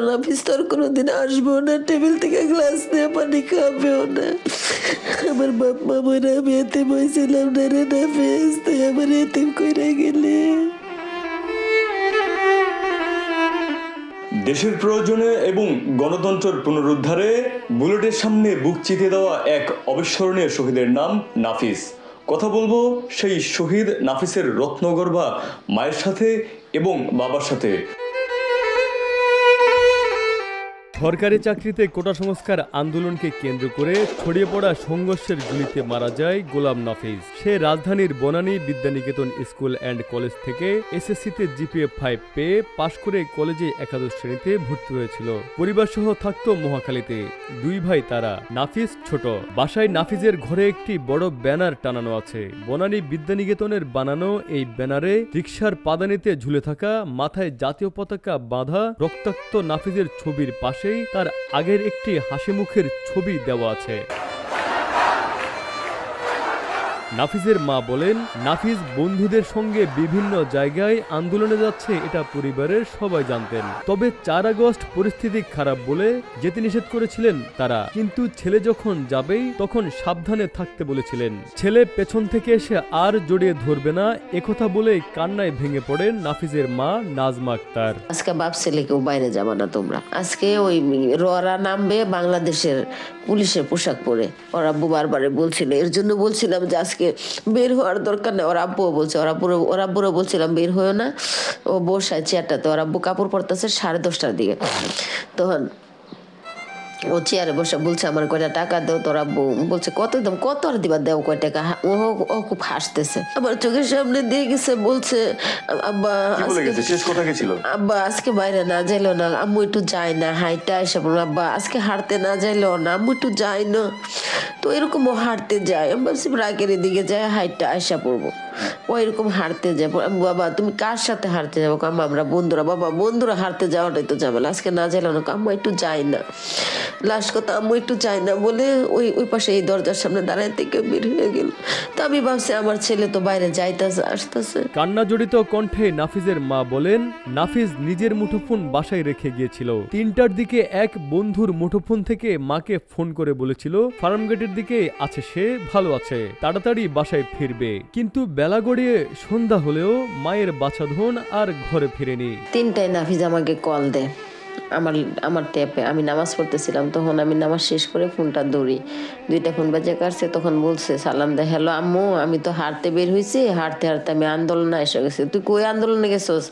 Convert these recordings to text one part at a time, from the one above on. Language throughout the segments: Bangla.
নাফিস তোর কোনোদিন আসবো না, টেবিল থেকে গ্লাস নিয়ে পানি খাবেও না। আমার বাপ মা মনে আমি এতিম হয়েছিলাম না রে নাফিস, তুই আমার এতিম কইরা গেলি। দেশের প্রয়োজনে এবং গণতন্ত্রের পুনরুদ্ধারে বুলেটের সামনে বুক চিতিয়ে দেওয়া এক অবিস্মরণীয় শহীদের নাম নাফিস। কথা বলবো সেই শহীদ নাফিসের রত্নগর্ভা মায়ের সাথে এবং বাবার সাথে। সরকারি চাকরিতে কোটা সংস্কার আন্দোলনকে কেন্দ্র করে ছড়িয়ে পড়া সংঘর্ষের গুলিতে মারা যায় গোলাম নাফিস। সে রাজধানীর Banani Vidyaniketan school and college থেকে এসএসসিতে জিপিএ 5 পেয়ে পাশ করে কলেজে একাদশ শ্রেণীতে ভর্তি হয়েছিল। পরিবার সহ থাকতো মহাখালীতে। দুই ভাই তারা। নাফিস ছোট। বাসায় নাফিসের ঘরে একটি বড় ব্যানার টানানো আছে। বনানী বিদ্যানিকেতনের বানানো এই ব্যানারে রিকশার পাদানিতে ঝুলে থাকা মাথায় জাতীয় পতাকা বাঁধা রক্তাক্ত নাফিসের ছবির পাশে তার আগের একটি হাসিমুখের ছবি দেওয়া আছে। নাফিসের মা বলেন, নাফিস বন্ধুদের সঙ্গে বিভিন্ন জায়গায় আন্দোলনে যাচ্ছে এটা পরিবারের সবাই জানতেন। তবে 4 আগস্ট পরিস্থিতি খারাপ বলে যেতে নিষেধ করেছিলেন তারা, কিন্তু ছেলে যখন যাবেই তখন সাবধানে থাকতে বলেছিলেন। ছেলে পেছন থেকে এসে আর জড়িয়ে ধরবে না একথা বলে কান্নায় ভেঙে পড়েন নাফিসের মা নাজমা আক্তার। আজকে বাপ ছেলে কেউ বাইরে যাবে না তোমরা। আজকে ওই ররা নামবে বাংলাদেশের পুলিশের পোশাক পরে। ওরা আব্বু বারবারে বলছিল, এর জন্য বলছিলাম যে আজকে বের হওয়ার দরকার নেই। ওরা আব্বুও বলছে, ওরা আব্বুরও বলছিলাম বের হয়েও না, ও বসায় চেয়ারটাতে। ওরা আব্বু কাপড় পরতেছে 10:30টার দিকে। তখন ও চেয়ারে বসে বলছে আমার কয়টা টাকা দাও। তোর আব্বু বলছে কত দাম, কত আর দিবা, দেও কয় টাকা। ও খুব হাসতেছে, আমার চোখের সামনে দিয়ে গেছে। বলছে আব্বা আব্বা আজকে বাইরে না যাইলো না, আম্মু একটু যাই না, হাইটা এসে বলবো আব্বা আজকে হাঁটতে না যাইলো না, আম্মু একটু যাই না। তো এরকম ও হাঁটতে যায়। আমি ভাবছি রাগের দিকে যায়, হাইটটা আসা পড়বো। ও এরকম হাঁটতে যায়। বাবা তুমি কার সাথে হাঁটতে যাবো? আমরা বন্ধুরা। বাবা বন্ধুরা হাঁটতে যাওয়াটাই তো ঝামেলা, আজকে না যাইলো না, আম্মু একটু যাই না। লাস্ট কথা আম্মু একটু চাই না বলে ওই পাশে এই দরজার সামনে দাঁড়ায় থেকে বের হয়ে গেল। তো আমি ভাবছি আমার ছেলে তো বাইরে যাইতেছে আসতেছে। কান্না জড়িত কণ্ঠে নাফিসের মা বলেন, নাফিস নিজের মুঠোফোন বাসায় রেখে গিয়েছিল। 3টার দিকে এক বন্ধুর মুঠোফোন থেকে মাকে ফোন করে বলেছিল ফার্মগেটের দিকে আছে, সে ভালো আছে, তাড়াতাড়ি বাসায় ফিরবে। কিন্তু বেলা গড়িয়ে সন্ধ্যা হলেও মায়ের বাছাধন আর ঘরে ফিরেনি। 3টায় নাফিস আমাকে কল দেয় আমার ট্যাপে। আমি নামাজ পড়তেছিলাম, তখন আমি নামাজ শেষ করে ফোনটা ধরি। 2টা ফোন বাজে কাটছে, তখন বলছে সালাম দে, হ্যালো আম্মু, আমি তো হাঁটতে বের হয়েছি, হাঁটতে হাঁটতে আমি আন্দোলনে এসে গেছি। তুই কই আন্দোলনে গেছোস?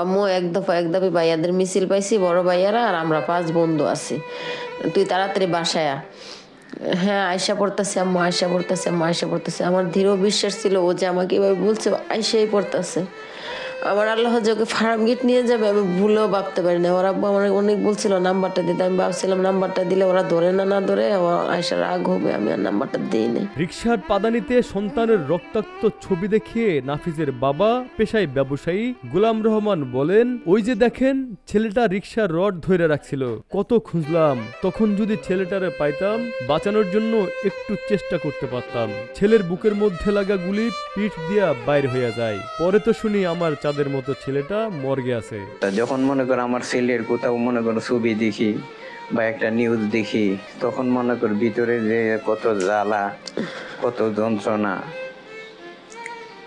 আম্মু এক দফা ভাইয়াদের মিছিল পাইছি, বড় ভাইয়ারা আর আমরা 5 বন্ধু আছি, তুই তাড়াতাড়ি বাসায়। হ্যাঁ আয়সা পড়তেছে আম্মু, আয়সা পড়তেছে। আমার দৃঢ় বিশ্বাস ছিল ও যে আমাকে এভাবে বলছে আয়সাই পড়তেছে। আমার আল্লাহ যে ফার্ম গেট নিয়ে যাবে আমি ভুলেও ভাবতে পারি না। ওরা আমার অনেক বলছিল নাম্বারটা দিতে, আমি ভাবছিলাম নাম্বারটা দিলে ওরা ধরে না ধরে আয়সা রাগ হবে, আমি আর নাম্বারটা দিই না। রিকশার পাদানিতে সন্তানের রক্তাক্ত ছবি দেখিয়ে নাফিসের বাবা পেশায় ব্যবসায়ী গোলাম রহমান বলেন, ওই যে দেখেন ছেলেটা রিকশার রড ধরে রাখছিল, কত খুঁজলাম, তখন যদি ছেলেটারে পাইতাম বাঁচানোর জন্য একটু চেষ্টা করতে পারতাম। ছেলের বুকের মধ্যে লাগা গুলি পিঠ দিয়া বাইর হয়ে যায়। পরে তো শুনি আমার চাঁদের মতো ছেলেটা মর্গে আছে। যখন মনে করো আমার ছেলের কোথাও মনে করো ছবি দেখি বা একটা নিউজ দেখি, তখন মনে কর ভিতরে যে কত জ্বালা, কত যন্ত্রণা,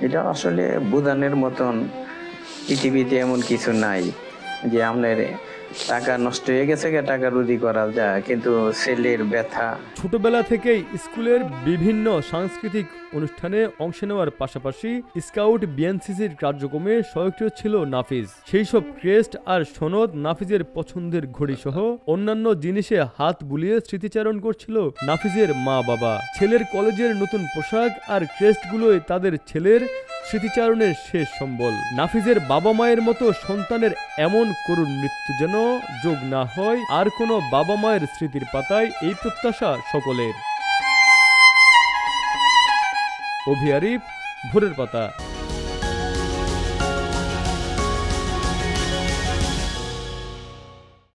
এটা আসলে বোঝানোর মতন পৃথিবীতে এমন কিছু নাই যে আপনার টাকা নষ্ট হয়ে গেছে, টাকা রুজি করা যায়, কিন্তু ছেলের ব্যথা। ছোটবেলা থেকেই স্কুলের বিভিন্ন সাংস্কৃতিক অনুষ্ঠানে অংশ নেওয়ার পাশাপাশি স্কাউট বিএনসিসির কার্যক্রমে সক্রিয় ছিল নাফিস। সেই সব ক্রেস্ট আর সনদ, নাফিসের পছন্দের ঘড়ি সহ অন্যান্য জিনিসে হাত বুলিয়ে স্মৃতিচারণ করছিল নাফিসের মা বাবা। ছেলের কলেজের নতুন পোশাক আর ক্রেস্টগুলোই তাদের ছেলের স্মৃতিচারণের শেষ সম্বল। নাফিসের বাবা মায়ের মতো সন্তানের এমন করুণ মৃত্যু যেন যোগ না হয় আর কোনো বাবা মায়ের স্মৃতির পাতায়, এই প্রত্যাশা সকলের। অভি আরিফ, ভোরের পাতা।